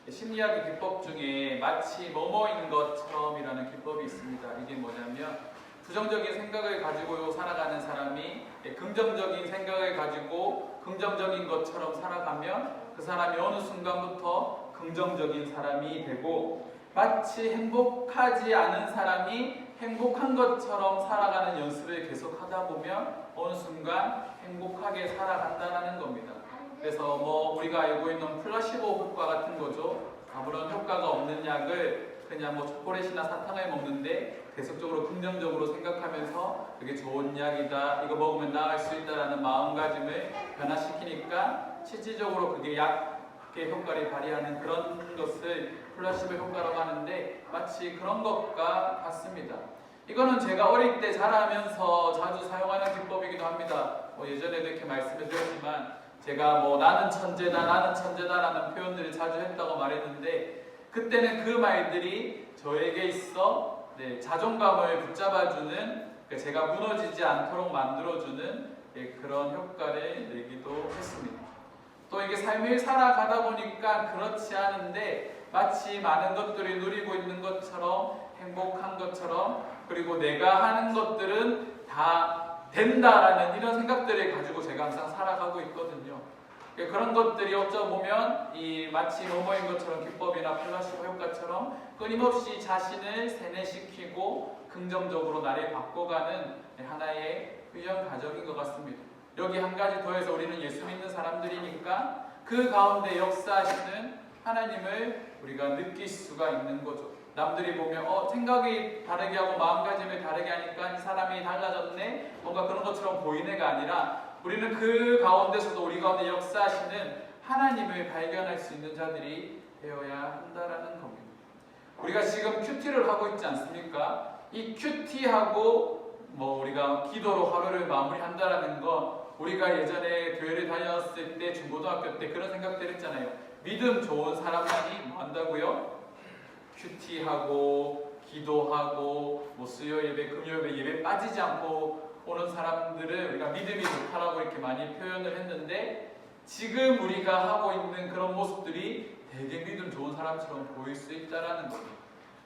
심리학의 기법 중에 마치 뭐뭐인 것처럼이라는 기법이 있습니다. 이게 뭐냐면 부정적인 생각을 가지고 살아가는 사람이 긍정적인 생각을 가지고 긍정적인 것처럼 살아가면 그 사람이 어느 순간부터 긍정적인 사람이 되고, 마치 행복하지 않은 사람이 행복한 것처럼 살아가는 연습을 계속 하다 보면 어느 순간 행복하게 살아간다는 겁니다. 그래서 우리가 알고 있는 플라시보 효과 같은 거죠. 아무런 효과가 없는 약을 그냥 초콜릿이나 사탕을 먹는데 계속적으로 긍정적으로 생각하면서 이게 좋은 약이다, 이거 먹으면 나을 수 있다라는 마음가짐을 변화시키니까 실질적으로 그게 약의 효과를 발휘하는 그런 것을 플라시보 효과라고 하는데, 마치 그런 것과 같습니다. 이거는 제가 어릴 때 자라면서 자주 사용하는 기법이기도 합니다. 예전에도 이렇게 말씀을 드렸지만 제가 나는 천재다, 나는 천재다라는 표현들을 자주 했다고 말했는데, 그때는 그 말들이 저에게 있어 자존감을 붙잡아주는, 제가 무너지지 않도록 만들어주는 그런 효과를 내기도 했습니다. 또 이게 삶을 살아가다 보니까 그렇지 않은데 마치 많은 것들을 누리고 있는 것처럼, 행복한 것처럼, 그리고 내가 하는 것들은 다 된다라는 이런 생각들을 가지고 제가 항상 살아가고 있거든요. 그런 것들이 어쩌보면 이 마치 뭐뭐인 것처럼 기법이나 플라시보 효과처럼 끊임없이 자신을 세뇌시키고 긍정적으로 나를 바꿔가는 하나의 훈련 과정인 것 같습니다. 여기 한 가지 더해서 우리는 예수 믿는 사람들이니까 그 가운데 역사하시는 하나님을 우리가 느낄 수가 있는 거죠. 남들이 보면 생각이 다르게 하고 마음가짐을 다르게 하니까 이 사람이 달라졌네, 뭔가 그런 것처럼 보이네가 아니라, 우리는 그 가운데서도 우리 가운데 역사하시는 하나님을 발견할 수 있는 자들이 되어야 한다라는 겁니다. 우리가 지금 큐티를 하고 있지 않습니까? 이 큐티하고 우리가 기도로 하루를 마무리한다라는 건, 우리가 예전에 교회를 다녔을 때 중고등학교 때 그런 생각들 했잖아요. 믿음 좋은 사람만이 뭐 한다고요? 큐티하고 기도하고 수요 예배, 금요 예배 빠지지 않고 오는 사람들을 우리가 믿음이 좋다라고 이렇게 많이 표현을 했는데, 지금 우리가 하고 있는 그런 모습들이 되게 믿음 좋은 사람처럼 보일 수 있다라는 거예요.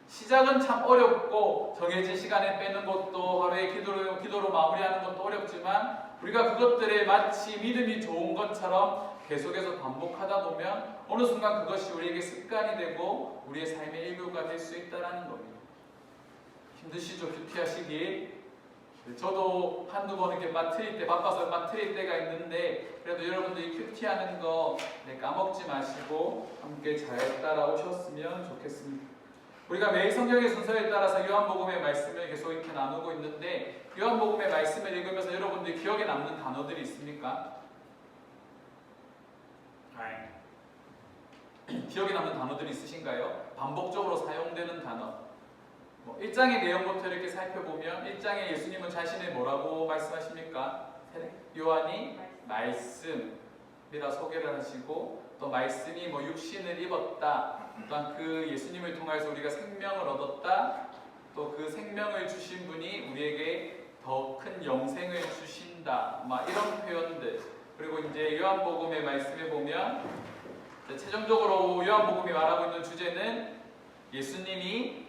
시작은 참 어렵고 정해진 시간에 빼는 것도, 하루에 기도로 마무리하는 것도 어렵지만, 우리가 그것들을 마치 믿음이 좋은 것처럼 계속해서 반복하다 보면 어느 순간 그것이 우리에게 습관이 되고 우리의 삶의 일부가 될 수 있다는 겁니다. 힘드시죠? 큐티하시기. 저도 한두 번 이렇게 바빠서 빠뜨릴 때가 있는데, 그래도 여러분들이 큐티하는 거 까먹지 마시고 함께 잘 따라오셨으면 좋겠습니다. 우리가 매일 성경의 순서에 따라서 요한복음의 말씀을 계속 이렇게 나누고 있는데, 요한복음의 말씀을 읽으면서 여러분들이 기억에 남는 단어들이 있습니까? 기억에 남는 단어들이 있으신가요? 반복적으로 사용되는 단어. 1장의 내용부터 이렇게 살펴보면 1장에 예수님은 자신을 뭐라고 말씀하십니까? 요한이 말씀이라 소개를 하시고, 또 말씀이 육신을 입었다, 또한 그 예수님을 통해서 우리가 생명을 얻었다, 또 그 생명을 주신 분이 우리에게 더 큰 영생을 주신다, 이런 표현들. 그리고 이제 요한복음의 말씀에 보면 최종적으로 요한복음이 말하고 있는 주제는 예수님이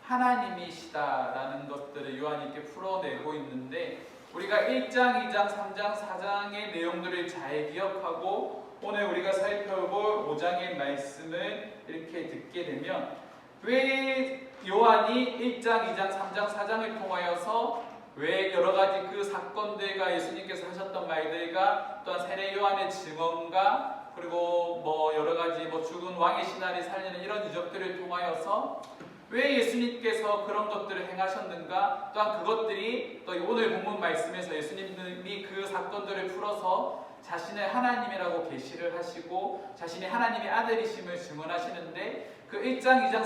하나님이시다라는 것들을 요한이 이렇게 풀어내고 있는데, 우리가 1장, 2장, 3장, 4장의 내용들을 잘 기억하고 오늘 우리가 살펴볼 5장의 말씀을 이렇게 듣게 되면, 왜 요한이 1장, 2장, 3장, 4장을 통하여서 왜 여러가지 그 사건들과 예수님께서 하셨던 말들과 또한 세례 요한의 증언과 그리고 여러가지 죽은 왕의 신하를 살리는 이런 이적들을 통하여서 왜 예수님께서 그런 것들을 행하셨는가, 또한 그것들이 또 오늘 본문 말씀에서 예수님이 그 사건들을 풀어서 자신을 하나님이라고 계시를 하시고 자신이 하나님의 아들이심을 증언하시는데, 그 1장, 2장,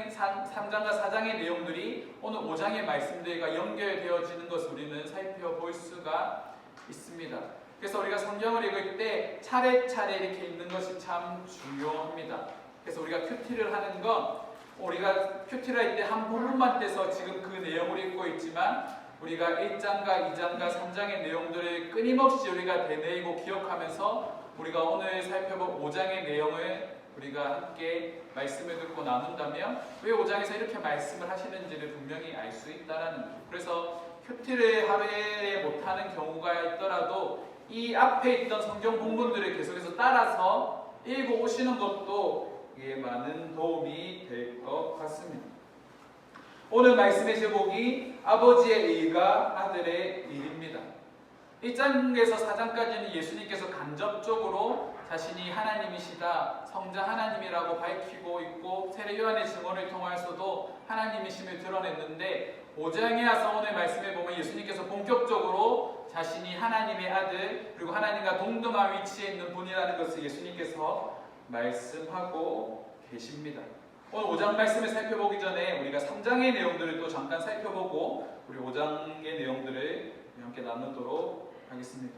3장과 4장의 내용들이 오늘 5장의 말씀들과 연결되어지는 것을 우리는 살펴볼 수가 있습니다. 그래서 우리가 성경을 읽을 때 차례차례 이렇게 읽는 것이 참 중요합니다. 그래서 우리가 큐티를 하는 건, 우리가 큐티를 할 때 한 부분만 떼서 지금 그 내용을 읽고 있지만, 우리가 1장과 2장과 3장의 내용들을 끊임없이 우리가 되뇌이고 기억하면서 우리가 오늘 살펴볼 5장의 내용을 우리가 함께 말씀을 듣고 나눈다면 왜 5장에서 이렇게 말씀을 하시는지를 분명히 알 수 있다는 거예요. 그래서 큐티를 하루에 못하는 경우가 있더라도 이 앞에 있던 성경 본문들을 계속해서 따라서 읽고 오시는 것도 많은 도움이 될 것 같습니다. 오늘 말씀의 제목이 아버지의 의가 아들의 일입니다. 1장에서 4장까지는 예수님께서 간접적으로 자신이 하나님이시다, 성자 하나님이라고 밝히고 있고 세례 요한의 증언을 통해서도 하나님이심을 드러냈는데 5장에 와서 오늘 말씀에 보면 예수님께서 본격적으로 자신이 하나님의 아들 그리고 하나님과 동등한 위치에 있는 분이라는 것을 예수님께서 말씀하고 계십니다. 오늘 5장 말씀을 살펴보기 전에 우리가 3장의 내용들을 또 잠깐 살펴보고 우리 5장의 내용들을 함께 나누도록 하겠습니다.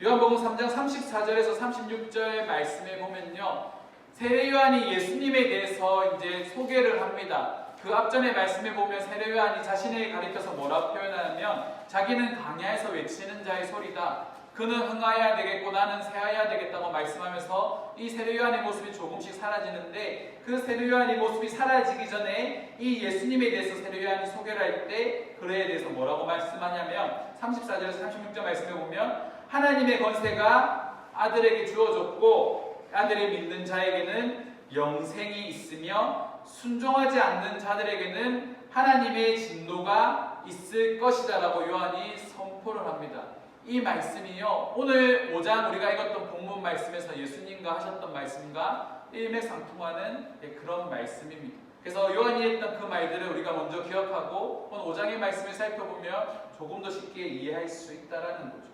요한복음 3장 34절에서 36절 말씀에 보면요, 세례 요한이 예수님에 대해서 이제 소개를 합니다. 그 앞전의 말씀에 보면 세례 요한이 자신을 가리켜서 뭐라 표현하냐면 자기는 광야에서 외치는 자의 소리다. 그는 흥하여야 되겠고 나는 쇠하여야 되겠다고 말씀하면서 이 세례 요한의 모습이 조금씩 사라지는데 그 세례 요한의 모습이 사라지기 전에 이 예수님에 대해서 세례 요한이 소개를 할 때 그에 대해서 뭐라고 말씀하냐면 34절에서 36절 말씀에 보면 하나님의 권세가 아들에게 주어졌고 아들을 믿는 자에게는 영생이 있으며 순종하지 않는 자들에게는 하나님의 진노가 있을 것이다 라고 요한이 선포를 합니다. 이 말씀이요, 오늘 5장 우리가 읽었던 본문 말씀에서 예수님과 하셨던 말씀과 일맥상통하는 그런 말씀입니다. 그래서 요한이 했던 그 말들을 우리가 먼저 기억하고 오늘 5장의 말씀을 살펴보면 조금 더 쉽게 이해할 수 있다는 거죠.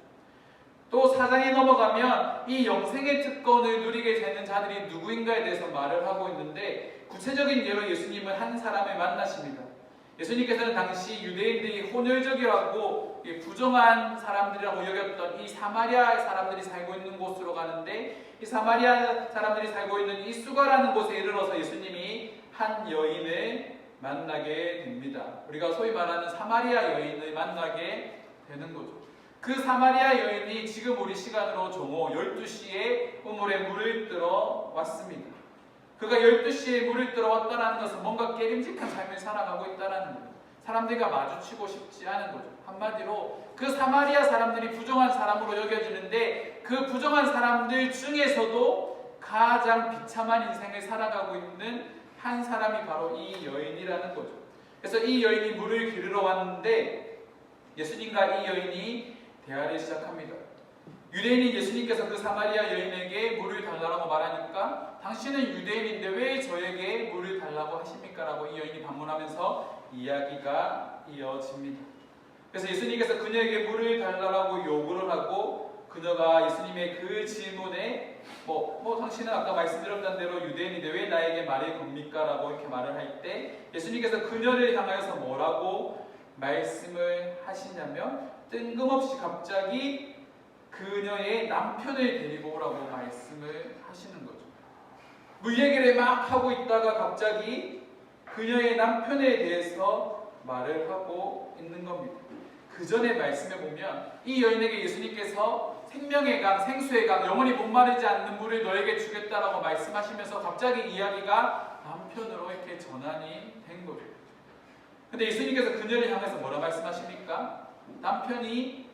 또 4장에 넘어가면 이 영생의 특권을 누리게 되는 자들이 누구인가에 대해서 말을 하고 있는데 구체적인 예로 예수님은 한 사람을 만나십니다. 예수님께서는 당시 유대인들이 혼혈적이라고 부정한 사람들이라고 여겼던 이 사마리아 사람들이 살고 있는 곳으로 가는데 이 사마리아 사람들이 살고 있는 이 수가라는 곳에 이르러서 예수님이 한 여인을 만나게 됩니다. 우리가 소위 말하는 사마리아 여인을 만나게 되는 거죠. 그 사마리아 여인이 지금 우리 시간으로 정오 12시에 우물에 물을 뜨러 왔습니다. 그가 12시에 물을 뜨러 왔다는 것은 뭔가 깨림직한 삶을 살아가고 있다는 거예요. 사람들과 마주치고 싶지 않은 거죠. 한마디로 그 사마리아 사람들이 부정한 사람으로 여겨지는데 그 부정한 사람들 중에서도 가장 비참한 인생을 살아가고 있는 한 사람이 바로 이 여인이라는 거죠. 그래서 이 여인이 물을 기르러 왔는데 예수님과 이 여인이 대화를 시작합니다. 유대인인 예수님께서 그 사마리아 여인에게 물을 달라고 말하니까 당신은 유대인인데 왜 저에게 물을 달라고 하십니까? 라고 이 여인이 반문하면서 이야기가 이어집니다. 그래서 예수님께서 그녀에게 물을 달라고 요구를 하고 그녀가 예수님의 그 질문에 당신은 아까 말씀드렸던 대로 유대인인데 왜 나에게 말을 겁니까? 라고 이렇게 말을 할 때 예수님께서 그녀를 향하여서 뭐라고 말씀을 하시냐면 뜬금없이 갑자기 그녀의 남편을 데리고 오라고 말씀을 하시는 거죠. 물 얘기를 막 하고 있다가 갑자기 그녀의 남편에 대해서 말을 하고 있는 겁니다. 그 전에 말씀에 보면 이 여인에게 예수님께서 생명의 강, 생수의 강, 영원히 목마르지 않는 물을 너에게 주겠다라고 말씀하시면서 갑자기 이야기가 남편으로 이렇게 전환이 된 거죠. 근데 예수님께서 그녀를 향해서 뭐라 말씀하십니까? 남편이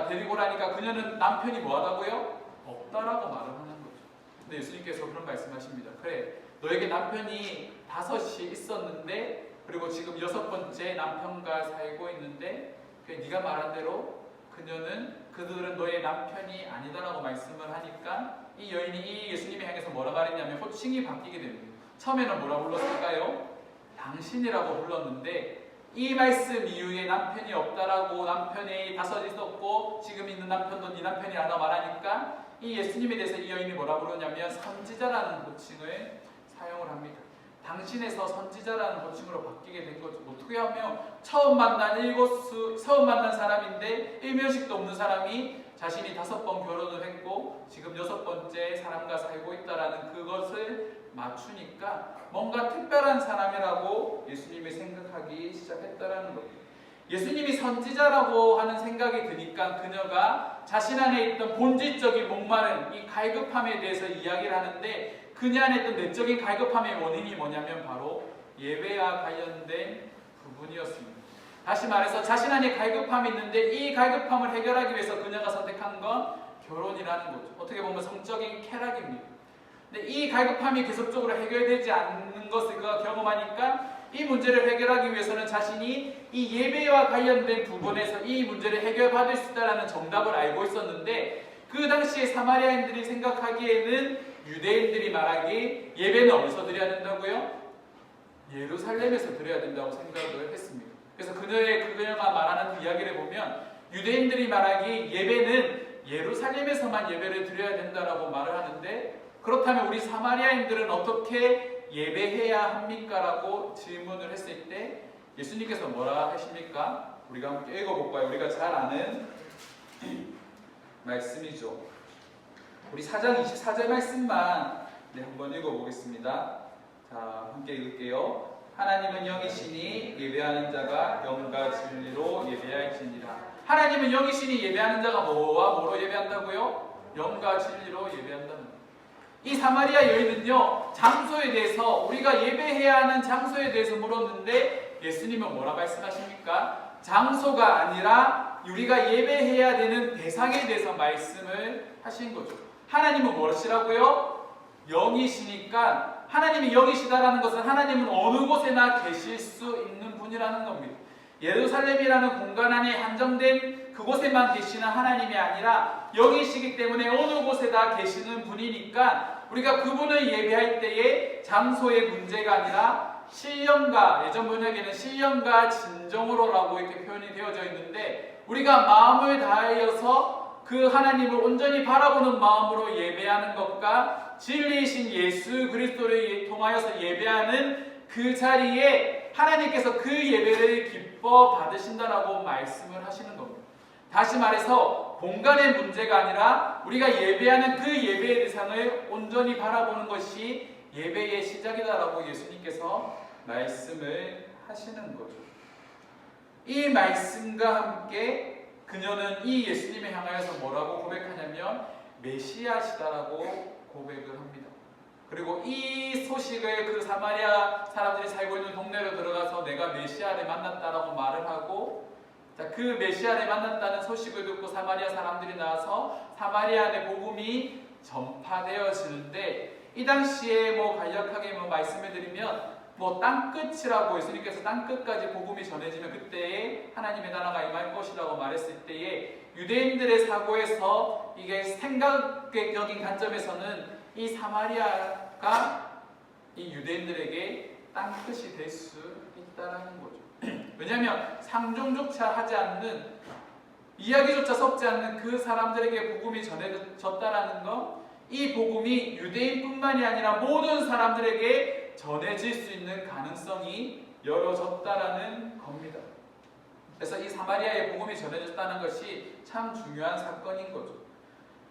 데리고 오라니까 그녀는 남편이 뭐하다고요? 없다라고 말을 하는 거죠. 근데 예수님께서 그런 말씀하십니다. 그래, 너에게 남편이 5이 있었는데 그리고 지금 6번째 남편과 살고 있는데 네가 말한 대로 그들은 너의 남편이 아니다라고 말씀을 하니까 이 여인이 이 예수님이 향해서 뭐라 말했냐면 호칭이 바뀌게 됩니다. 처음에는 뭐라 불렀을까요? 당신이라고 불렀는데 이 말씀 이후에 남편이 없다라고 남편이 5 있었고 지금 있는 남편도 네 남편이 아니라 말하니까 이 예수님에 대해서 이 여인이 뭐라 부르냐면 선지자라는 호칭을 사용을 합니다. 당신에서 선지자라는 호칭으로 바뀌게 된 거죠. 어떻게 하면 처음 만난 사람인데 일면식도 없는 사람이 자신이 5번 결혼을 했고 지금 6번째 사람과 살고 있다라는 그것을 맞추니까 뭔가 특별한 사람이라고 예수님이 생각하기 시작했다라는 겁니다. 예수님이 선지자라고 하는 생각이 드니까 그녀가 자신 안에 있던 본질적인 목마른 이 갈급함에 대해서 이야기를 하는데 그녀 안에 있던 내적인 갈급함의 원인이 뭐냐면 바로 예배와 관련된 부분이었습니다. 다시 말해서 자신 안에 갈급함이 있는데 이 갈급함을 해결하기 위해서 그녀가 선택한 건 결혼이라는 거죠. 어떻게 보면 성적인 쾌락입니다. 근데 이 갈급함이 계속적으로 해결되지 않는 것을 그가 경험하니까 이 문제를 해결하기 위해서는 자신이 이 예배와 관련된 부분에서 이 문제를 해결받을 수 있다는 정답을 알고 있었는데 그 당시에 사마리아인들이 생각하기에는 유대인들이 말하기 예배는 어디서 드려야 된다고요? 예루살렘에서 드려야 된다고 생각을 했습니다. 그래서 그녀가 말하는 이야기를 보면 유대인들이 말하기 예배는 예루살렘에서만 예배를 드려야 된다라고 말을 하는데 그렇다면 우리 사마리아인들은 어떻게 예배해야 합니까? 라고 질문을 했을 때 예수님께서 뭐라 하십니까? 우리가 함께 읽어볼까요? 우리가 잘 아는 말씀이죠. 우리 4장 24절 말씀만 한번 읽어보겠습니다. 자, 함께 읽을게요. 하나님은 영이시니 예배하는 자가 영과 진리로 예배할지니라. 하나님은 영이시니 예배하는 자가 뭐와 뭐로 예배한다고요? 영과 진리로 예배한다는 거예요. 이 사마리아 여인은요, 장소에 대해서 우리가 예배해야 하는 장소에 대해서 물었는데 예수님은 뭐라 말씀하십니까? 장소가 아니라 우리가 예배해야 되는 대상에 대해서 말씀을 하신 거죠. 하나님은 뭐시라고요? 영이시니까 하나님이 영이시다라는 것은 하나님은 어느 곳에나 계실 수 있는 분이라는 겁니다. 예루살렘이라는 공간 안에 한정된 그곳에만 계시는 하나님이 아니라 영이시기 때문에 어느 곳에다 계시는 분이니까 우리가 그분을 예배할 때에 장소의 문제가 아니라 신령과, 예전 번역에는 신령과 진정으로라고 이렇게 표현이 되어져 있는데 우리가 마음을 다하여서 그 하나님을 온전히 바라보는 마음으로 예배하는 것과 진리이신 예수 그리스도를 통하여서 예배하는 그 자리에 하나님께서 그 예배를 기뻐 받으신다라고 말씀을 하시는 겁니다. 다시 말해서 공간의 문제가 아니라 우리가 예배하는 그 예배의 대상을 온전히 바라보는 것이 예배의 시작이다라고 예수님께서 말씀을 하시는 거죠. 이 말씀과 함께 그녀는 이 예수님을 향하여서 뭐라고 고백하냐면 메시아시다라고 고백을 합니다. 그리고 이 소식을 그 사마리아 사람들이 살고 있는 동네로 들어가서 내가 메시아를 만났다라고 말을 하고 그 메시아를 만났다는 소식을 듣고 사마리아 사람들이 나와서 사마리아 안에 복음이 전파되어지는데 이 당시에 간략하게 말씀을 드리면 땅끝이라고 예수님께서 땅끝까지 복음이 전해지면 그때에 하나님의 나라가 임할 것이라고 말했을 때에 유대인들의 사고에서 이게 생각적인 관점에서는 이 사마리아가 이 유대인들에게 땅끝이 될 수 있다는 거죠. 왜냐하면 상종조차 하지 않는 이야기조차 섞지 않는 그 사람들에게 복음이 전해졌다라는 것, 이 복음이 유대인뿐만이 아니라 모든 사람들에게 전해질 수 있는 가능성이 열어졌다라는 겁니다. 그래서 이 사마리아의 복음이 전해졌다는 것이 참 중요한 사건인 거죠.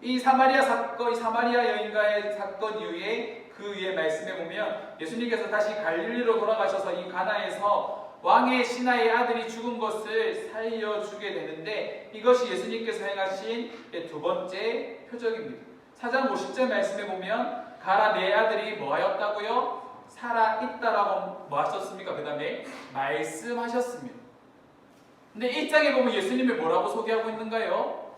이 사마리아 사건, 이 사마리아 여인과의 사건 이후에 그 위에 말씀해 보면 예수님께서 다시 갈릴리로 돌아가셔서 이 가나에서 왕의 신하의 아들이 죽은 것을 살려주게 되는데 이것이 예수님께서 행하신 두 번째 표적입니다. 4장 50절 말씀해 보면 가라 내 아들이 뭐하였다고요? 살아있다라고 하셨습니까? 그 다음에 말씀하셨습니다. 근데 1장에 보면 예수님을 뭐라고 소개하고 있는가요?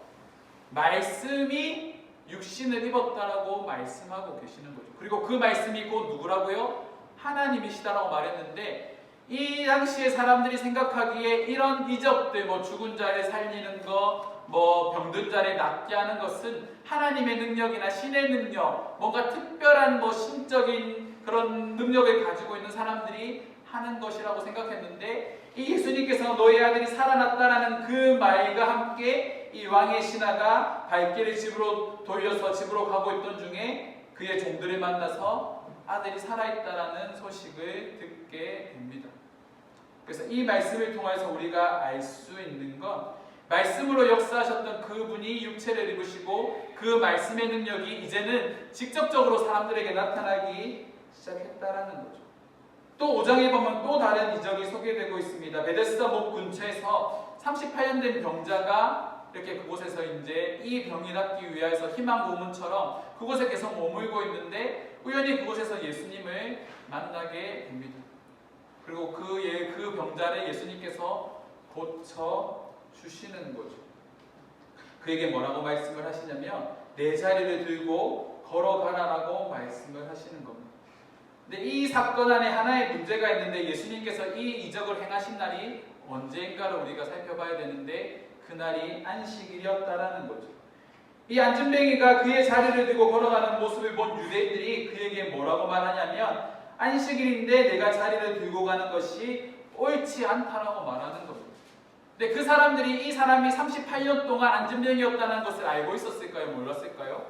말씀이 육신을 입었다라고 말씀하고 계시는 거죠. 그리고 그 말씀이 곧 누구라고요? 하나님이시다라고 말했는데 이 당시에 사람들이 생각하기에 이런 이적들, 죽은 자를 살리는 것, 병든 자를 낫게 하는 것은 하나님의 능력이나 신의 능력, 뭔가 특별한 신적인 그런 능력을 가지고 있는 사람들이 하는 것이라고 생각했는데 이 예수님께서 너의 아들이 살아났다라는 그 말과 함께 이 왕의 신하가 발길을 집으로 돌려서 집으로 가고 있던 중에 그의 종들을 만나서 아들이 살아있다라는 소식을 듣게 됩니다. 그래서 이 말씀을 통해서 우리가 알 수 있는 건 말씀으로 역사하셨던 그분이 육체를 입으시고 그 말씀의 능력이 이제는 직접적으로 사람들에게 나타나기 시작했다라는 거죠. 또 5장에 보면 또 다른 이적이 소개되고 있습니다. 베데스다 목 근처에서 38년 된 병자가 이렇게 그곳에서 이제 이 병이 낫기 위해서 희망 고문처럼 그곳에 계속 머물고 있는데 우연히 그곳에서 예수님을 만나게 됩니다. 그리고 그 병자를 예수님께서 고쳐주시는 거죠. 그에게 뭐라고 말씀을 하시냐면 내 자리를 들고 걸어가라라고 말씀을 하시는 겁니다. 근데 이 사건 안에 하나의 문제가 있는데 예수님께서 이 이적을 행하신 날이 언제인가를 우리가 살펴봐야 되는데 그날이 안식일이었다라는 거죠. 이 안진뱅이가 그의 자리를 들고 걸어가는 모습을 본 유대인들이 그에게 뭐라고 말하냐면 안식일인데 내가 자리를 들고 가는 것이 옳지 않다라고 말하는 겁니다. 근데 그 사람들이 이 사람이 38년 동안 안진병이었다는 것을 알고 있었을까요? 몰랐을까요?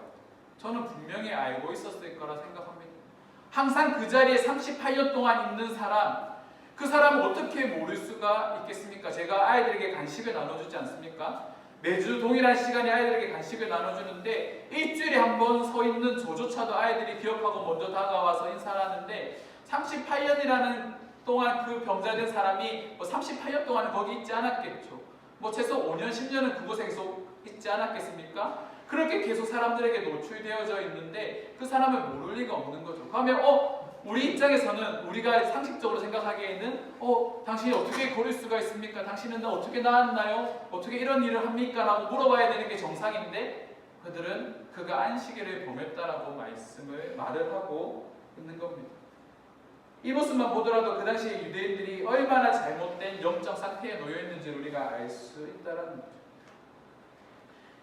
저는 분명히 알고 있었을 거라 생각합니다. 항상 그 자리에 38년 동안 있는 사람, 그 사람은 어떻게 모를 수가 있겠습니까? 제가 아이들에게 간식을 나눠주지 않습니까? 매주 동일한 시간에 아이들에게 간식을 나눠주는데 일주일에 한 번 서 있는 저조차도 아이들이 기억하고 먼저 다가와서 인사를 하는데 38년이라는 동안 그 병자된 사람이 38년 동안은 거기 있지 않았겠죠. 최소 5년, 10년은 그곳에 계속 있지 않았겠습니까? 그렇게 계속 사람들에게 노출되어져 있는데 그 사람을 모를 리가 없는 거죠. 그러면 우리 입장에서는 우리가 상식적으로 생각하기에는 당신이 어떻게 고를 수가 있습니까? 당신은 어떻게 나았나요? 어떻게 이런 일을 합니까? 라고 물어봐야 되는 게 정상인데 그들은 그가 안식일을 범했다라고 말을 하고 있는 겁니다. 이 모습만 보더라도 그 당시에 유대인들이 얼마나 잘못된 영적 상태에 놓여 있는지 우리가 알 수 있다는 거죠.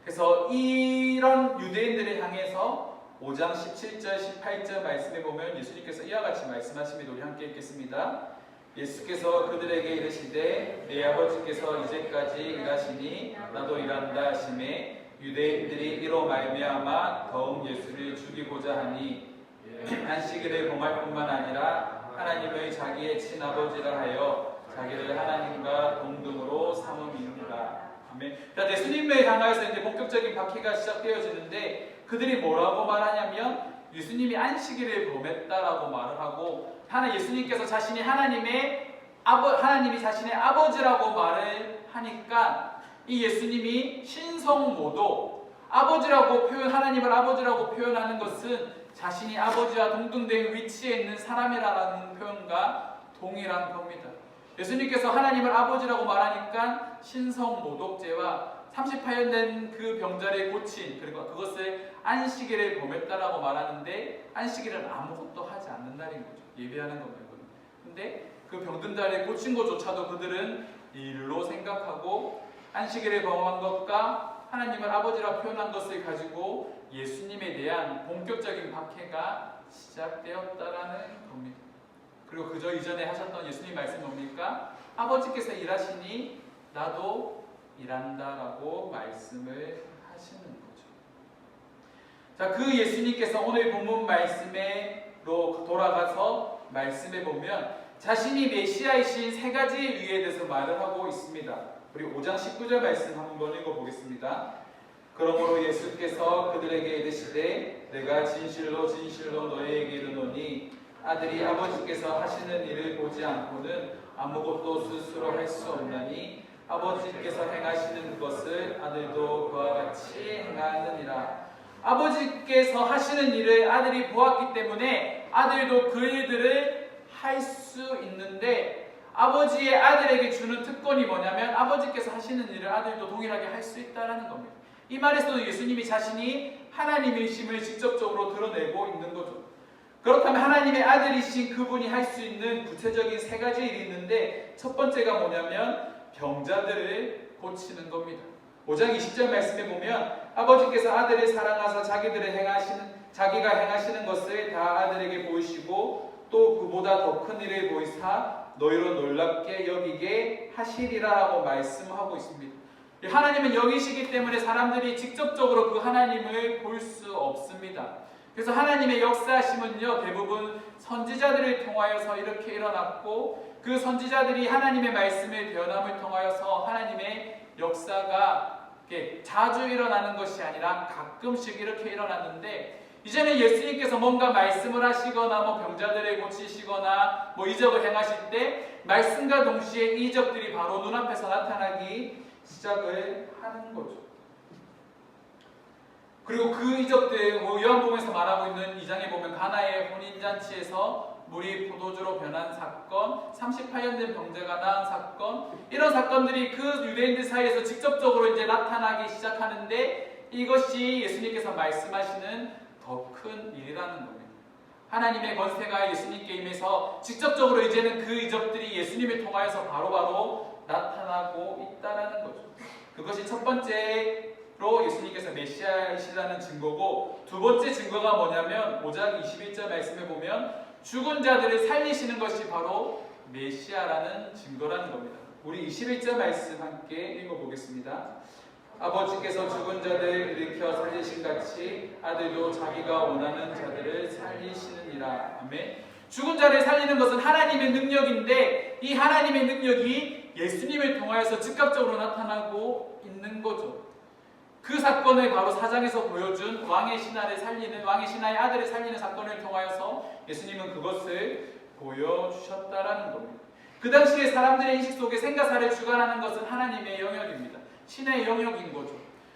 그래서 이런 유대인들을 향해서 5장 17절 18절 말씀에 보면 예수님께서 이와 같이 말씀하십니다. 우리 함께 읽겠습니다. 예수께서 그들에게 이르시되 내 아버지께서 이제까지 일하시니 나도 일한다 하시매 유대인들이 이로 말미암아 더욱 예수를 죽이고자 하니 안식일을 범할 뿐만 아니라 하나님의 자기의 친아버지라 하여 자기를 하나님과 동등으로 삼음이니라. 아멘. 자, 예수님을 향하여서 이제 본격적인 박해가 시작되어지는데 그들이 뭐라고 말하냐면 예수님이 안식일을 범했다라고 말을 하고 예수님께서 자신이 하나님이 자신의 아버지라고 말을 하니까 이 예수님이 신성모도 하나님을 아버지라고 표현하는 것은 자신이 아버지와 동등된 위치에 있는 사람이라는 표현과 동일한 겁니다. 예수님께서 하나님을 아버지라고 말하니까 신성모독죄와 38년 된 그 병자를 고친 그리고 그것을 안식일을 범했다라고 말하는데 안식일은 아무것도 하지 않는 날인 거죠. 예배하는 겁니다. 근데 그 병든 자를 고친 것조차도 그들은 일로 생각하고 안식일을 범한 것과 하나님을 아버지라 표현한 것을 가지고 예수님에 대한 본격적인 박해가 시작되었다라는 겁니다. 그리고 그저 이전에 하셨던 예수님 말씀 뭡니까? 아버지께서 일하시니 나도 일한다라고 말씀을 하시는 거죠. 자, 그 예수님께서 오늘 본문 말씀으로 돌아가서 말씀해 보면 자신이 메시아이신 세 가지 위에 대해서 말을 하고 있습니다. 우리 5장 19절 말씀 한번 읽어보겠습니다. 그러므로 예수께서 그들에게 이르시되 내가 진실로 진실로 너희에게 이르노니 아들이 아버지께서 하시는 일을 보지 않고는 아무것도 스스로 할 수 없나니 아버지께서 행하시는 것을 아들도 그와 같이 행하느니라. 아버지께서 하시는 일을 아들이 보았기 때문에 아들도 그 일들을 할 수 있는데 아버지의 아들에게 주는 특권이 뭐냐면 아버지께서 하시는 일을 아들도 동일하게 할 수 있다는 겁니다. 이 말에서도 예수님이 자신이 하나님이심을 직접적으로 드러내고 있는 거죠. 그렇다면 하나님의 아들이신 그분이 할 수 있는 구체적인 세 가지 일이 있는데 첫 번째가 뭐냐면 병자들을 고치는 겁니다. 5장 20절 말씀에 보면 아버지께서 아들을 사랑하사 자기가 행하시는 것을 다 아들에게 보이시고 또 그보다 더 큰 일을 보이사 너희로 놀랍게 여기게 하시리라라고 말씀하고 있습니다. 하나님은 영이시기 때문에 사람들이 직접적으로 그 하나님을 볼 수 없습니다. 그래서 하나님의 역사하심은요 대부분 선지자들을 통하여서 이렇게 일어났고 그 선지자들이 하나님의 말씀의 변함을 통하여서 하나님의 역사가 자주 일어나는 것이 아니라 가끔씩 이렇게 일어났는데 이제는 예수님께서 뭔가 말씀을 하시거나 병자들을 고치시거나 이적을 행하실 때 말씀과 동시에 이적들이 바로 눈앞에서 나타나기 시작을 하는 거죠. 그리고 그 이적들, 요한복음에서 말하고 있는 2장에 보면 가나의 혼인잔치에서 물이 포도주로 변한 사건, 38년 된 병자가 나은 사건, 이런 사건들이 그 유대인들 사이에서 직접적으로 이제 나타나기 시작하는데, 이것이 예수님께서 말씀하시는 더 큰 일이라는 겁니다. 하나님의 권세가 예수님께 임해서 직접적으로 이제는 그 이적들이 예수님을 통하여서 바로바로 나타나고 있다는 거죠. 그것이 첫 번째로 예수님께서 메시아이시라는 증거고, 두 번째 증거가 뭐냐면 5장 21절 말씀에 보면 죽은 자들을 살리시는 것이 바로 메시아라는 증거라는 겁니다. 우리 21절 말씀 함께 읽어보겠습니다. 아버지께서 죽은 자들을 일으켜 살리신 같이 아들도 자기가 원하는 자들을 살리시느니라. 아멘. 죽은 자를 살리는 것은 하나님의 능력인데, 이 하나님의 능력이 예수님을 통하여서 즉각적으로 나타나고 있는 거죠. 그 사건을 바로 4장에서 보여준 왕의 신하의 아들을 살리는 사건을 통하여서 예수님은 그것을 보여주셨다라는 겁니다. 그 당시에 사람들의 인식 속에 생가사를 주관하는 것은 하나님의 영역입니다. 신의 영역인 거죠.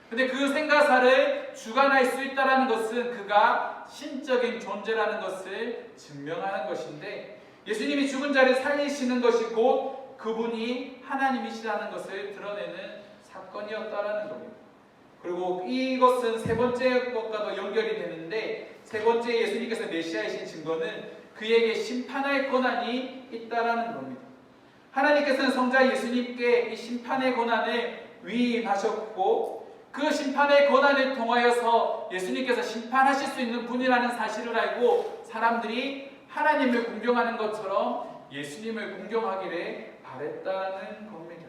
근데 그 생가사를 주관할 수 있다는 것은 그가 신적인 존재라는 것을 증명하는 것인데, 예수님이 죽은 자를 살리시는 것이 곧 그분이 하나님이시라는 것을 드러내는 사건이었다라는 겁니다. 그리고 이것은 세 번째 것과도 연결이 되는데, 세 번째 예수님께서 메시아이신 증거는 그에게 심판할 권한이 있다라는 겁니다. 하나님께서는 성자 예수님께 이 심판의 권한을 위임하셨고, 그 심판의 권한을 통하여서 예수님께서 심판하실 수 있는 분이라는 사실을 알고 사람들이 하나님을 공경하는 것처럼 예수님을 공경하기를 바랬다는 겁니다.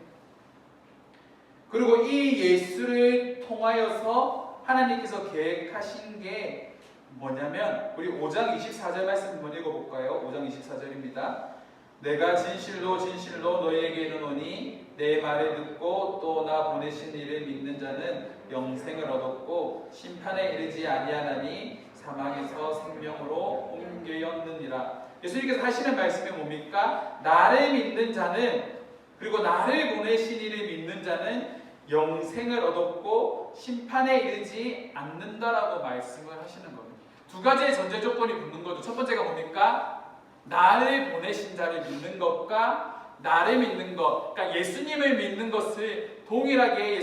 그리고 이 예수를 통하여서 하나님께서 계획하신 게 뭐냐면, 우리 5장 24절 말씀 한번 읽어볼까요? 5장 24절입니다. 내가 진실로 진실로 너희에게 이르노니 내 말을 듣고 또 나 보내신 이를 믿는 자는 영생을 얻었고 심판에 이르지 아니하나니 사망에서 생명으로 옮겨였느니라. 예수님께서 하시는 말씀이 뭡니까? 나를 믿는 자는, 그리고 나를 보내신 이를 믿는 자는 영생을 얻었고 심판에 이르지 않는다라고 말씀을 하시는 겁니다. 두 가지의 전제 조건이 붙는 거죠. 첫 번째가 뭡니까? 나를 보내신 자를 믿는 것과 나를 믿는 것, 그러니까 예수님을 믿는 것을 동일하게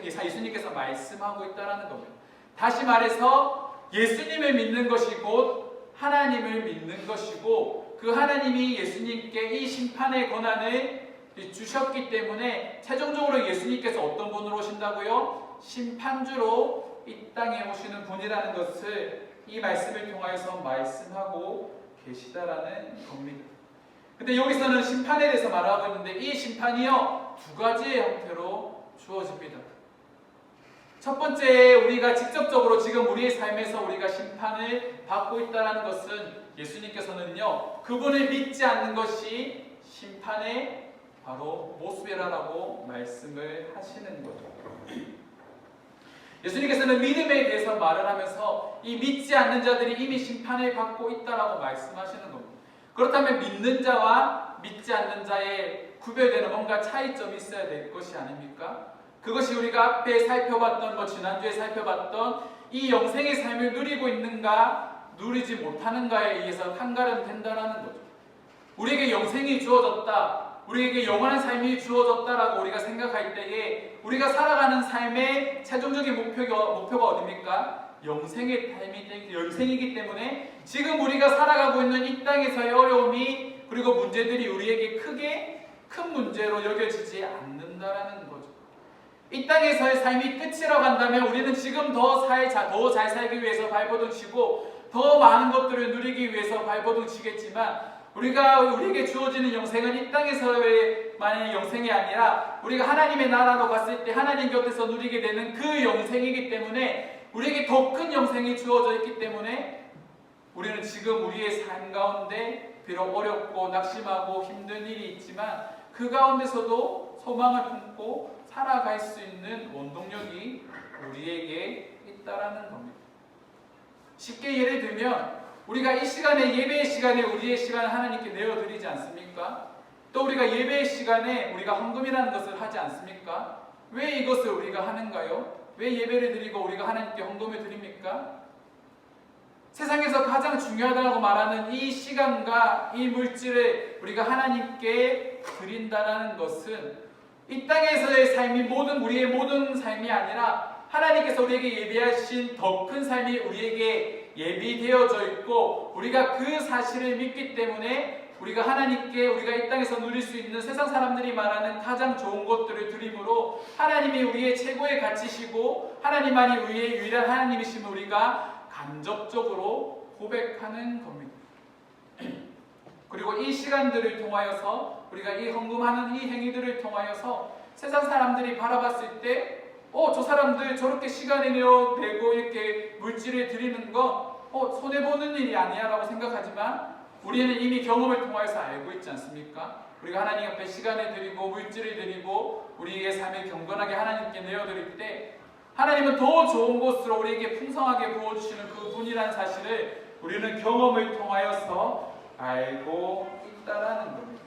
예수님께서 말씀하고 있다는 겁니다. 다시 말해서 예수님을 믿는 것이 곧 하나님을 믿는 것이고, 그 하나님이 예수님께 이 심판의 권한을 주셨기 때문에 최종적으로 예수님께서 어떤 분으로 오신다고요? 심판주로 이 땅에 오시는 분이라는 것을 이 말씀을 통하여서 말씀하고 계시다라는 겁니다. 근데 여기서는 심판에 대해서 말하고 있는데, 이 심판이요 두 가지의 형태로 주어집니다. 첫 번째, 우리가 직접적으로 지금 우리의 삶에서 우리가 심판을 받고 있다는 것은 예수님께서는요 그분을 믿지 않는 것이 심판의 바로 모습이라고 말씀을 하시는 거죠. 예수님께서는 믿음에 대해서 말을 하면서 이 믿지 않는 자들이 이미 심판을 받고 있다라고 말씀하시는 겁니다. 그렇다면 믿는 자와 믿지 않는 자의 구별되는 뭔가 차이점이 있어야 될 것이 아닙니까? 그것이 우리가 앞에 살펴봤던, 지난주에 살펴봤던 이 영생의 삶을 누리고 있는가 누리지 못하는가에 의해서 한가름된다는 거죠. 우리에게 영생이 주어졌다, 우리에게 영원한 삶이 주어졌다라고 우리가 생각할 때에 우리가 살아가는 삶의 최종적인 목표가 어디입니까? 영생이기 때문에 지금 우리가 살아가고 있는 이 땅에서의 어려움이, 그리고 문제들이 우리에게 큰 문제로 여겨지지 않는다라는 거죠. 이 땅에서의 삶이 끝이라고 한다면 우리는 지금 더 잘 살기 위해서 발버둥 치고 더 많은 것들을 누리기 위해서 발버둥 치겠지만, 우리에게 주어지는 영생은 이 땅에서의 만약의 영생이 아니라 우리가 하나님의 나라로 갔을 때 하나님 곁에서 누리게 되는 그 영생이기 때문에, 우리에게 더 큰 영생이 주어져 있기 때문에 우리는 지금 우리의 삶 가운데 비록 어렵고 낙심하고 힘든 일이 있지만 그 가운데서도 소망을 품고 살아갈 수 있는 원동력이 우리에게 있다라는 겁니다. 쉽게 예를 들면 우리가 이 시간에, 예배의 시간에 우리의 시간을 하나님께 내어드리지 않습니까? 또 우리가 예배의 시간에 우리가 헌금이라는 것을 하지 않습니까? 왜 이것을 우리가 하는가요? 왜 예배를 드리고 우리가 하나님께 헌금을 드립니까? 세상에서 가장 중요하다고 말하는 이 시간과 이 물질을 우리가 하나님께 드린다는 것은 이 땅에서의 삶이 우리의 모든 삶이 아니라 하나님께서 우리에게 예비하신 더 큰 삶이 우리에게 예비되어져 있고, 우리가 그 사실을 믿기 때문에 우리가 하나님께 우리가 이 땅에서 누릴 수 있는 세상 사람들이 말하는 가장 좋은 것들을 드림으로 하나님이 우리의 최고의 가치시고 하나님만이 우리의 유일한 하나님이심을 우리가 간접적으로 고백하는 겁니다. 그리고 이 시간들을 통하여서 우리가 이 헌금하는 이 행위들을 통하여서 세상 사람들이 바라봤을 때 저 사람들 저렇게 시간을 내고 이렇게 물질을 드리는 건 손해보는 일이 아니야 라고 생각하지만, 우리는 이미 경험을 통해서 알고 있지 않습니까? 우리가 하나님 앞에 시간을 드리고 물질을 드리고 우리의 삶을 경건하게 하나님께 내어드릴 때 하나님은 더 좋은 곳으로 우리에게 풍성하게 부어주시는 그 분이라는 사실을 우리는 경험을 통하여서 알고 있다라는 겁니다.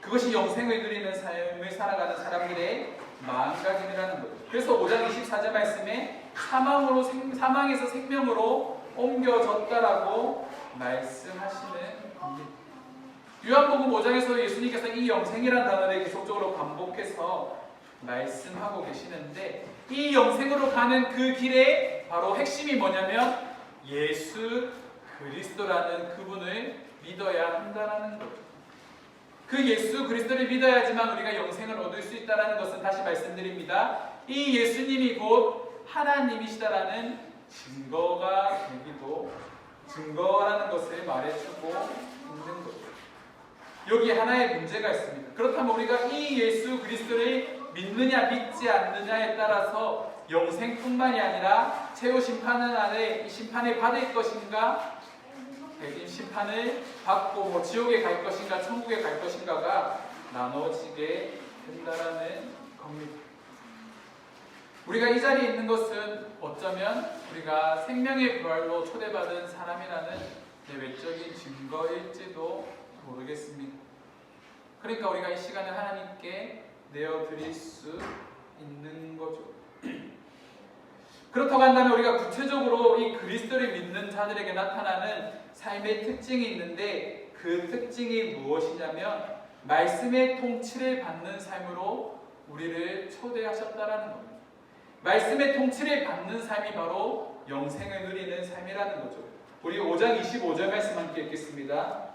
그것이 영생을 누리는 삶을 살아가는 사람들의 마음가짐이라는 거죠. 그래서 5장 24절 말씀에 사망에서 생명으로 옮겨졌다라고 말씀하시는 겁니다. 요한복음 5장에서 예수님께서 이 영생이라는 단어를 계속적으로 반복해서 말씀하고 계시는데, 이 영생으로 가는 그 길에 바로 핵심이 뭐냐면 예수 그리스도라는 그분을 믿어야 한다는 거죠. 그 예수 그리스도를 믿어야지만 우리가 영생을 얻을 수 있다는 것은 다시 말씀드립니다. 이 예수님이 곧 하나님이시다라는 증거라는 것을 말해주고 있는 거죠. 여기 하나의 문제가 있습니다. 그렇다면 우리가 이 예수 그리스도를 믿느냐 믿지 않느냐에 따라서 영생뿐만이 아니라 최후 심판은 안에 이 심판을 받을 것인가, 이 심판을 받고 지옥에 갈 것인가 천국에 갈 것인가가 나눠지게 된다라는 겁니다. 우리가 이 자리에 있는 것은 어쩌면 우리가 생명의 부활로 초대받은 사람이라는 외적인 증거일지도 모르겠습니다. 그러니까 우리가 이 시간을 하나님께 내어드릴 수 있는 거죠. 그렇다고 한다면 우리가 구체적으로 이 그리스도를 믿는 자들에게 나타나는 삶의 특징이 있는데, 그 특징이 무엇이냐면 말씀의 통치를 받는 삶으로 우리를 초대하셨다라는 겁니다. 말씀의 통치를 받는 삶이 바로 영생을 누리는 삶이라는 거죠. 우리 5장 25절 말씀 함께 읽겠습니다.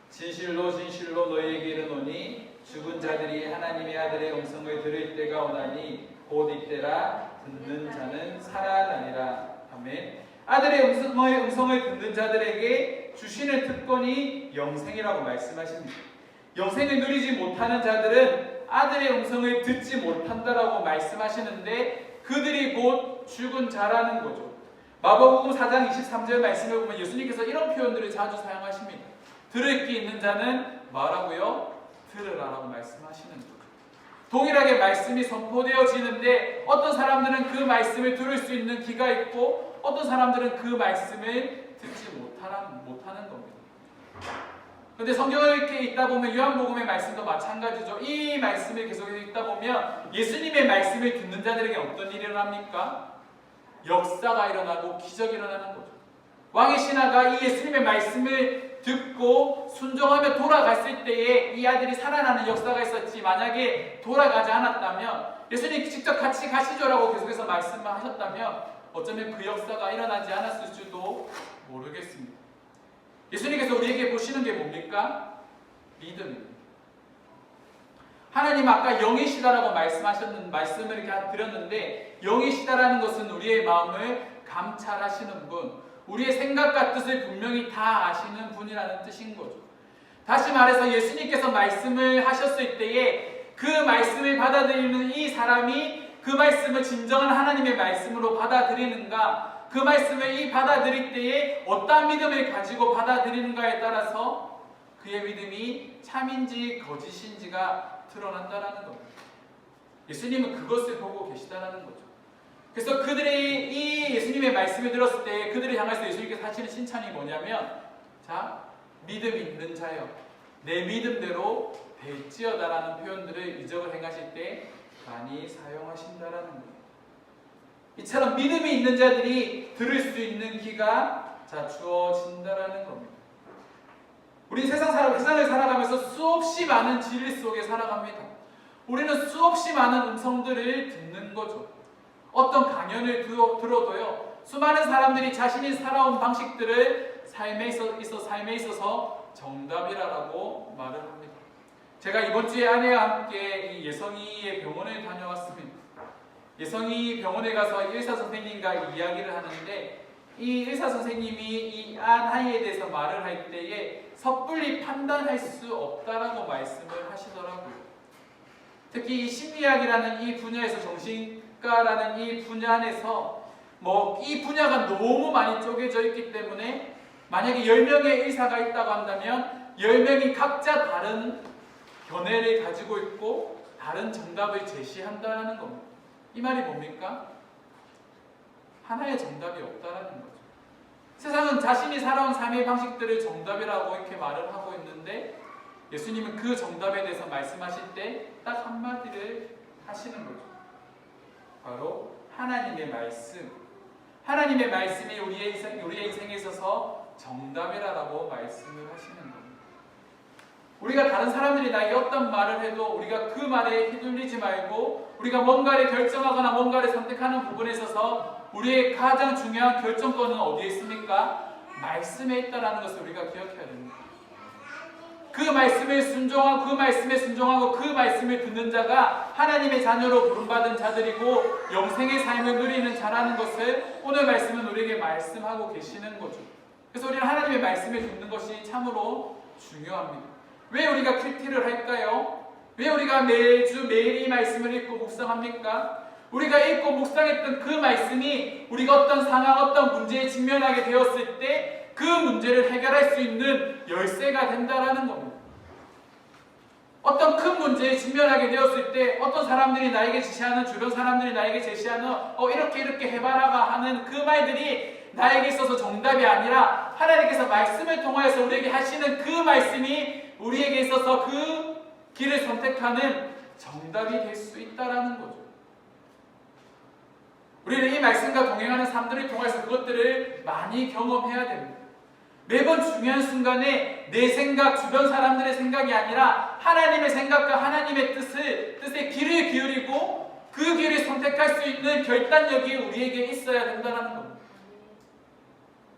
진실로 진실로 너희에게 이르노니 죽은 자들이 하나님의 아들의 음성을 들을 때가 오나니 곧 이때라 듣는 자는 살아나리라. 아멘. 아들의 음성을 듣는 자들에게 주시는 특권이 영생이라고 말씀하십니다. 영생을 누리지 못하는 자들은 아들의 음성을 듣지 못한다라고 말씀하시는데, 그들이 곧 죽은 자라는 거죠. 마가복음 4장 23절 말씀을 보면 예수님께서 이런 표현들을 자주 사용하십니다. 들을 귀 있는 자는 뭐라고요? 들으라라고 말씀하시는 거죠. 동일하게 말씀이 선포되어지는데 어떤 사람들은 그 말씀을 들을 수 있는 귀가 있고 어떤 사람들은 그 말씀을 듣지 못하는 겁니다. 그런데 성경을 이렇게 읽다 보면 요한복음의 말씀도 마찬가지죠. 이 말씀을 계속해서 읽다 보면 예수님의 말씀을 듣는 자들에게 어떤 일이 일어납니까? 역사가 일어나고 기적이 일어나는 거죠. 왕의 신하가 이 예수님의 말씀을 듣고 순종하며 돌아갔을 때에 이 아들이 살아나는 역사가 있었지, 만약에 돌아가지 않았다면, 예수님 직접 같이 가시죠라고 계속해서 말씀하셨다면 어쩌면 그 역사가 일어나지 않았을 줄도 모르겠습니다. 예수님께서 우리에게 보시는 게 뭡니까? 믿음입니다. 하나님 아까 영이시다라고 말씀을 이렇게 드렸는데, 영이시다라는 것은 우리의 마음을 감찰하시는 분, 우리의 생각과 뜻을 분명히 다 아시는 분이라는 뜻인 거죠. 다시 말해서 예수님께서 말씀을 하셨을 때에 그 말씀을 받아들이는 이 사람이 그 말씀을 진정한 하나님의 말씀으로 받아들이는가, 그 말씀을 받아들일 때에 어떠한 믿음을 가지고 받아들이는가에 따라서 그의 믿음이 참인지 거짓인지가 드러난다는 겁니다. 예수님은 그것을 보고 계시다는 거죠. 그래서 그들이 이 예수님의 말씀을 들었을 때 그들을 향해서 예수님께서 하시는 칭찬이 뭐냐면, 자, 믿음 있는 자여, 내 믿음대로 될지어다라는 표현들을 이적을 행하실 때 많이 사용하신다라는 거예요. 이처럼 믿음이 있는 자들이 들을 수 있는 귀가 주어진다라는 겁니다. 우리 세상을 살아가면서 수없이 많은 진리 속에 살아갑니다. 우리는 수없이 많은 음성들을 듣는 거죠. 어떤 강연을 들어도요, 수많은 사람들이 자신이 살아온 방식들을 삶에 있어서 정답이라고 말을 합니다. 제가 이번 주에 아내와 함께 이 예성이의 병원을 다녀왔습니다. 예성이 병원에 가서 의사 선생님과 이야기를 하는데, 이 의사 선생님이 이 아이에 대해서 말을 할 때에 섣불리 판단할 수 없다라고 말씀을 하시더라고요. 특히 이 심리학이라는 이 분야에서, 정신과라는 이 분야 안에서 이 분야가 너무 많이 쪼개져 있기 때문에 만약에 10명의 의사가 있다고 한다면 10명이 각자 다른 견해를 가지고 있고 다른 정답을 제시한다는 겁니다. 이 말이 뭡니까? 하나의 정답이 없다라는 거죠. 세상은 자신이 살아온 삶의 방식들을 정답이라고 이렇게 말을 하고 있는데, 예수님은 그 정답에 대해서 말씀하실 때 딱 한마디를 하시는 거죠. 바로 하나님의 말씀. 하나님의 말씀이 우리의 인생에 있어서 정답이라고 말씀을 하시는 겁니다. 우리가 다른 사람들이 나에게 어떤 말을 해도 우리가 그 말에 휘둘리지 말고, 우리가 뭔가를 결정하거나 뭔가를 선택하는 부분에 있어서 우리의 가장 중요한 결정권은 어디에 있습니까? 말씀에 있다는 것을 우리가 기억해야 됩니다. 그 말씀에 순종하고 그 말씀을 듣는 자가 하나님의 자녀로 부름받은 자들이고 영생의 삶을 누리는 자라는 것을 오늘 말씀은 우리에게 말씀하고 계시는 거죠. 그래서 우리는 하나님의 말씀을 듣는 것이 참으로 중요합니다. 왜 우리가 큐티를 할까요? 왜 우리가 매일 이 말씀을 읽고 묵상합니까? 우리가 읽고 묵상했던 그 말씀이 우리가 어떤 상황, 어떤 문제에 직면하게 되었을 때 그 문제를 해결할 수 있는 열쇠가 된다라는 겁니다. 어떤 큰 문제에 직면하게 되었을 때 어떤 사람들이 나에게 제시하는, 주변 사람들이 나에게 제시하는 이렇게 해봐라가 하는 그 말들이 나에게 있어서 정답이 아니라 하나님께서 말씀을 통하여서 우리에게 하시는 그 말씀이 우리에게 있어서 그 길을 선택하는 정답이 될 수 있다라는 거죠. 우리는 이 말씀과 동행하는 삶들을 통해서 그것들을 많이 경험해야 됩니다. 매번 중요한 순간에 내 생각, 주변 사람들의 생각이 아니라 하나님의 생각과 하나님의 뜻에 귀를 기울이고 그 길을 선택할 수 있는 결단력이 우리에게 있어야 된다는 겁니다.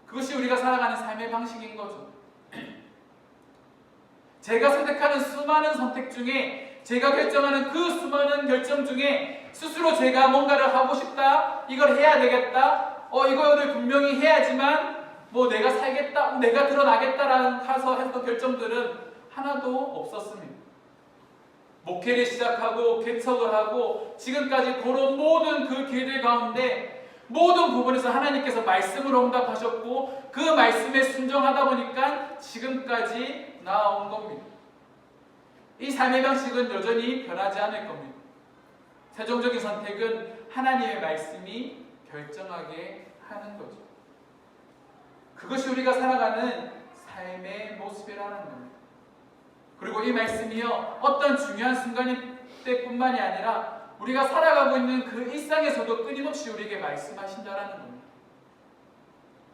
그것이 우리가 살아가는 삶의 방식인 거죠. 제가 선택하는 수많은 선택 중에, 제가 결정하는 그 수많은 결정 중에 스스로 제가 뭔가를 하고 싶다, 이걸 해야 되겠다, 이거를 분명히 해야지만 내가 살겠다, 내가 드러나겠다라는 했던 결정들은 하나도 없었습니다. 목회를 시작하고 개척을 하고 지금까지 걸어온 모든 그 길들 가운데 모든 부분에서 하나님께서 말씀으로 응답하셨고 그 말씀에 순종하다 보니까 지금까지 나아온 겁니다. 이 삶의 방식은 여전히 변하지 않을 겁니다. 최종적인 선택은 하나님의 말씀이 결정하게 하는 거죠. 그것이 우리가 살아가는 삶의 모습이라는 겁니다. 그리고 이 말씀이요, 어떤 중요한 순간 때뿐만이 아니라 우리가 살아가고 있는 그 일상에서도 끊임없이 우리에게 말씀하신다라는 겁니다.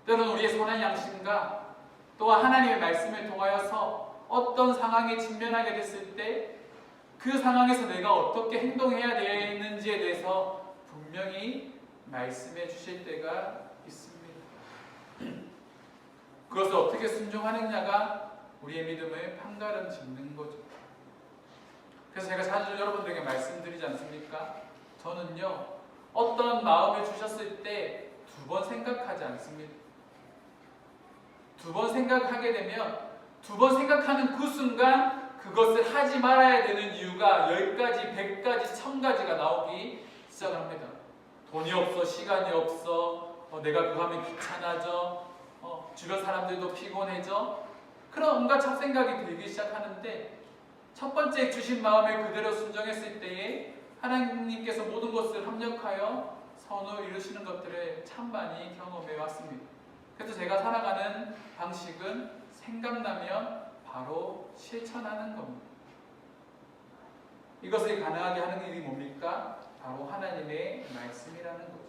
때로는 우리의 선한 양심과 또한 하나님의 말씀을 통하여서 어떤 상황에 직면하게 됐을 때 그 상황에서 내가 어떻게 행동해야 되는지에 대해서 분명히 말씀해 주실 때가 있습니다. 그것을 어떻게 순종하느냐가 우리의 믿음을 판가름 짓는 거죠. 그래서 제가 자주 여러분들에게 말씀드리지 않습니까? 저는요, 어떤 마음을 주셨을 때 2번 생각하지 않습니다. 2번 생각하게 되면 2번 생각하는 그 순간 그것을 하지 말아야 되는 이유가 10가지, 100가지, 1000가지가 나오기 시작합니다. 돈이 없어, 시간이 없어, 내가 그거 하면 귀찮아져, 주변 사람들도 피곤해져, 그런 온갖 잡생각이 들기 시작하는데 첫 번째 주신 마음에 그대로 순종했을 때에 하나님께서 모든 것을 합력하여 선을 이루시는 것들을 참 많이 경험해 왔습니다. 그래서 제가 살아가는 방식은 생각나면 바로 실천하는 겁니다. 이것을 가능하게 하는 일이 뭡니까? 바로 하나님의 말씀이라는 거죠.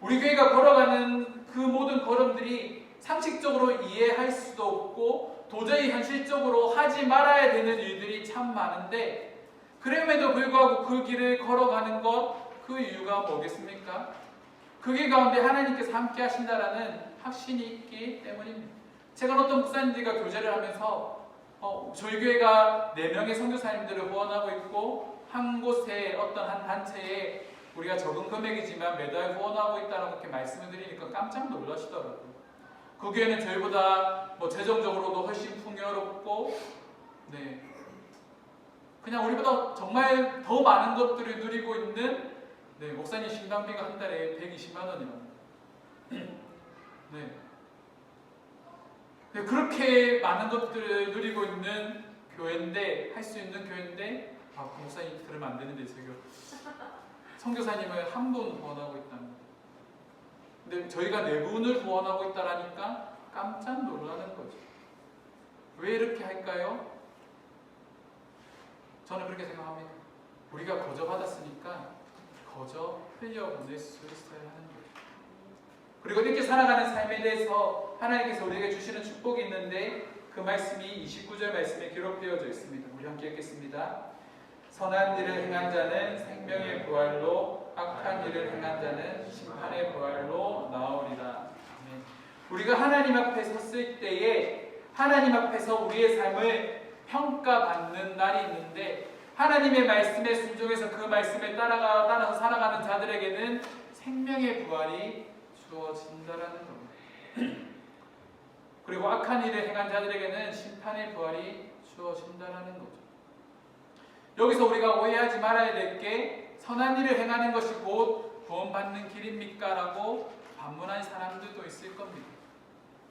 우리 교회가 걸어가는 그 모든 걸음들이 상식적으로 이해할 수도 없고 도저히 현실적으로 하지 말아야 되는 일들이 참 많은데, 그럼에도 불구하고 그 길을 걸어가는 것, 그 이유가 뭐겠습니까? 그 길 가운데 하나님께서 함께 하신다라는 확신이 있기 때문입니다. 제가 어떤 목사님들과 교제를 하면서 저희 교회가 4명의 선교사님들을 후원하고 있고 한 곳에 어떤 한 단체에 우리가 적은 금액이지만 매달 후원하고 있다라고 이렇게 말씀을 드리니까 깜짝 놀라시더라고요. 그 교회는 저희보다 재정적으로도 훨씬 풍요롭고, 그냥 우리보다 정말 더 많은 것들을 누리고 있는, 목사님 신당비가 한 달에 120만 원이랍니다. 그렇게 많은 것들을 누리고 있는 교회인데, 할 수 있는 교회인데, 그 목사님 들으면 안 되는데, 제가 선교사님을 한 분 후원하고 있답니다. 근데 저희가 4분을 후원하고 있다라니까 깜짝 놀라는 거죠. 왜 이렇게 할까요? 저는 그렇게 생각합니다. 우리가 거저 받았으니까 거저 흘려보낼 수 있어야 하는 거죠. 그리고 이렇게 살아가는 삶에 대해서 하나님께서 우리에게 주시는 축복이 있는데, 그 말씀이 29절 말씀에 기록되어져 있습니다. 우리 함께 읽겠습니다. 선한 일을 행한 자는 생명의 부활로, 악한 일을 행한 자는 심판의 부활로 나오리라. 우리가 하나님 앞에 섰을 때에 하나님 앞에서 우리의 삶을 평가받는 날이 있는데, 하나님의 말씀에 순종해서 그 말씀에 따라서 살아가는 자들에게는 생명의 부활이 주어진다라는 겁니다. 그리고 악한 일을 행한 자들에게는 심판의 부활이 주어진다라는 거죠. 여기서 우리가 오해하지 말아야 될 게, 선한 일을 행하는 것이 곧 구원받는 길입니까? 라고 반문한 사람들도 있을 겁니다.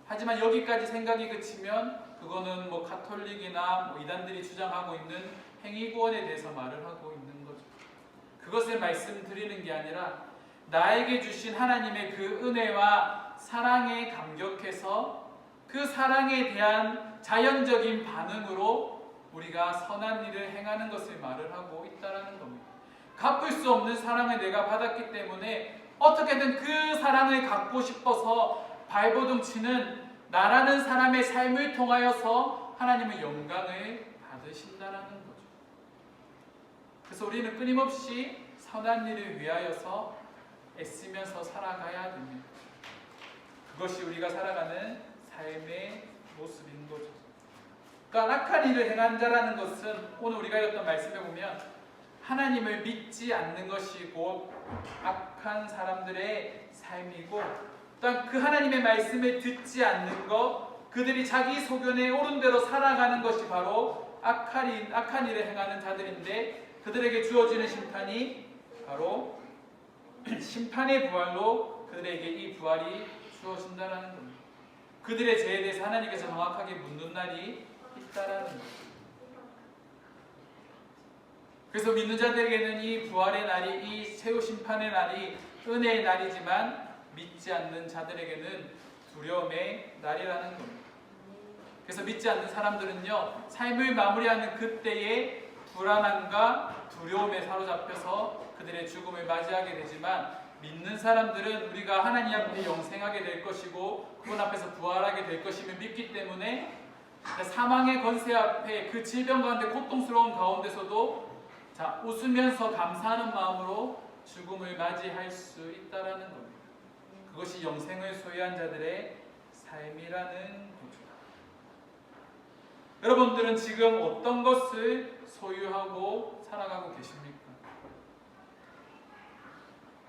하지만 여기까지 생각이 그치면 그거는 가톨릭이나 이단들이 주장하고 있는 행위구원에 대해서 말을 하고 있는 거죠. 그것을 말씀드리는 게 아니라 나에게 주신 하나님의 그 은혜와 사랑에 감격해서 그 사랑에 대한 자연적인 반응으로 우리가 선한 일을 행하는 것을 말을 하고 있다는 겁니다. 갚을 수 없는 사랑을 내가 받았기 때문에 어떻게든 그 사랑을 갖고 싶어서 발버둥 치는 나라는 사람의 삶을 통하여서 하나님의 영광을 받으신다는 거죠. 그래서 우리는 끊임없이 선한 일을 위하여서 애쓰면서 살아가야 됩니다. 그것이 우리가 살아가는 삶의 모습인 거죠. 그러니까 악한 일을 행한 자라는 것은 오늘 우리가 읽었던 말씀에 보면 하나님을 믿지 않는 것이 곧 악한 사람들의 삶이고, 또한 그 하나님의 말씀을 듣지 않는 것, 그들이 자기 소견에 옳은 대로 살아가는 것이 바로 악한 일을 행하는 자들인데, 그들에게 주어지는 심판이 바로 심판의 부활로 그들에게 이 부활이 주어진다는 겁니다. 그들의 죄에 대해서 하나님께서 정확하게 묻는 날이 있다라는 거죠. 그래서 믿는 자들에게는 이 부활의 날이, 이 최후 심판의 날이 은혜의 날이지만, 믿지 않는 자들에게는 두려움의 날이라는 겁니다. 그래서 믿지 않는 사람들은요, 삶을 마무리하는 그때에 불안함과 두려움에 사로잡혀서 그들의 죽음을 맞이하게 되지만, 믿는 사람들은 우리가 하나님 앞에 영생하게 될 것이고 그분 앞에서 부활하게 될 것임을 믿기 때문에 사망의 권세 앞에, 그 질병 가운데 고통스러운 가운데서도 웃으면서 감사하는 마음으로 죽음을 맞이할 수 있다는 겁니다. 그것이 영생을 소유한 자들의 삶이라는 거죠. 여러분들은 지금 어떤 것을 소유하고 살아가고 계십니까?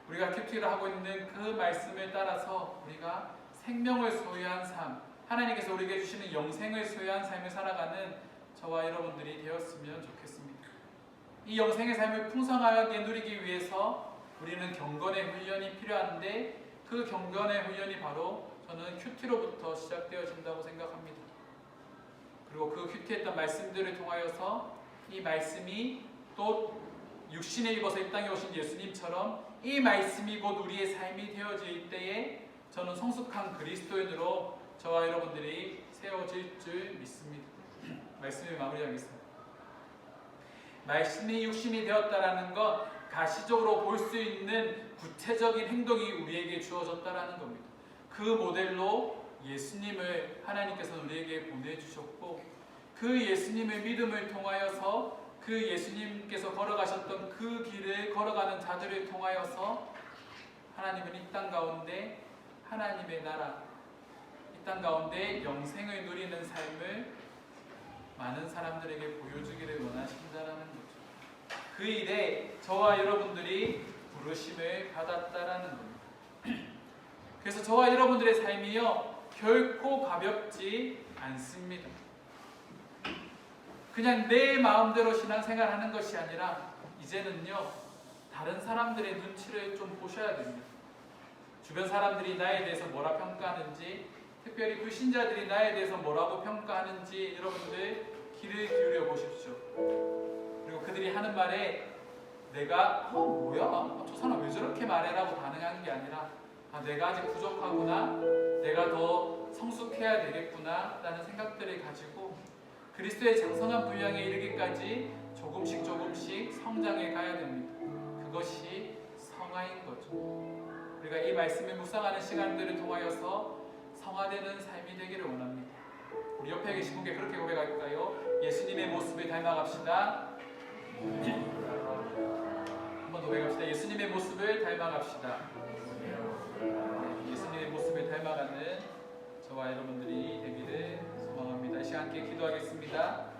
우리가 큐티를 하고 있는 그 말씀에 따라서 우리가 생명을 소유한 삶, 하나님께서 우리에게 주시는 영생을 소유한 삶을 살아가는 저와 여러분들이 되었으면 좋겠습니다. 이 영생의 삶을 풍성하게 누리기 위해서 우리는 경건의 훈련이 필요한데, 그 경건의 훈련이 바로 저는 큐티로부터 시작되어진다고 생각합니다. 그리고 그 큐티했던 말씀들을 통하여서 이 말씀이 또 육신에 입어서 이 땅에 오신 예수님처럼 이 말씀이 곧 우리의 삶이 되어질 때에 저는 성숙한 그리스도인으로 저와 여러분들이 세워질 줄 믿습니다. 말씀을 마무리하겠습니다. 말씀이 육신이 되었다라는 건 가시적으로 볼 수 있는 구체적인 행동이 우리에게 주어졌다라는 겁니다. 그 모델로 예수님을 하나님께서 우리에게 보내주셨고, 그 예수님의 믿음을 통하여서 그 예수님께서 걸어가셨던 그 길을 걸어가는 자들을 통하여서 하나님은 이 땅 가운데 하나님의 나라, 이 땅 가운데 영생을 누리는 삶을 많은 사람들에게 보여주기를 원하신다라는 거죠. 그 일에 저와 여러분들이 부르심을 받았다라는 겁니다. 그래서 저와 여러분들의 삶이요, 결코 가볍지 않습니다. 그냥 내 마음대로 신앙생활하는 것이 아니라 이제는요, 다른 사람들의 눈치를 좀 보셔야 됩니다. 주변 사람들이 나에 대해서 뭐라 평가하는지, 특별히 불신자들이 나에 대해서 뭐라고 평가하는지 여러분들 귀를 기울여 보십시오. 그리고 그들이 하는 말에 내가 뭐야? 저 사람 왜 저렇게 말해라고 반응하는 게 아니라 내가 아직 부족하구나, 내가 더 성숙해야 되겠구나 라는 생각들을 가지고 그리스도의 장성한 분량에 이르기까지 조금씩 성장해 가야 됩니다. 그것이 성화인 거죠. 우리가 이 말씀을 묵상하는 시간들을 통하여서 성화되는 삶이 되기를 원합니다. 우리 옆에 계신 분께 그렇게 고백할까요? 예수님의 모습을 닮아갑시다. 한 번 더 고백합시다. 예수님의 모습을 닮아갑시다. 예수님의 모습을 닮아가는 저와 여러분들이 되기를 소망합니다. 이 시간 함께 기도하겠습니다.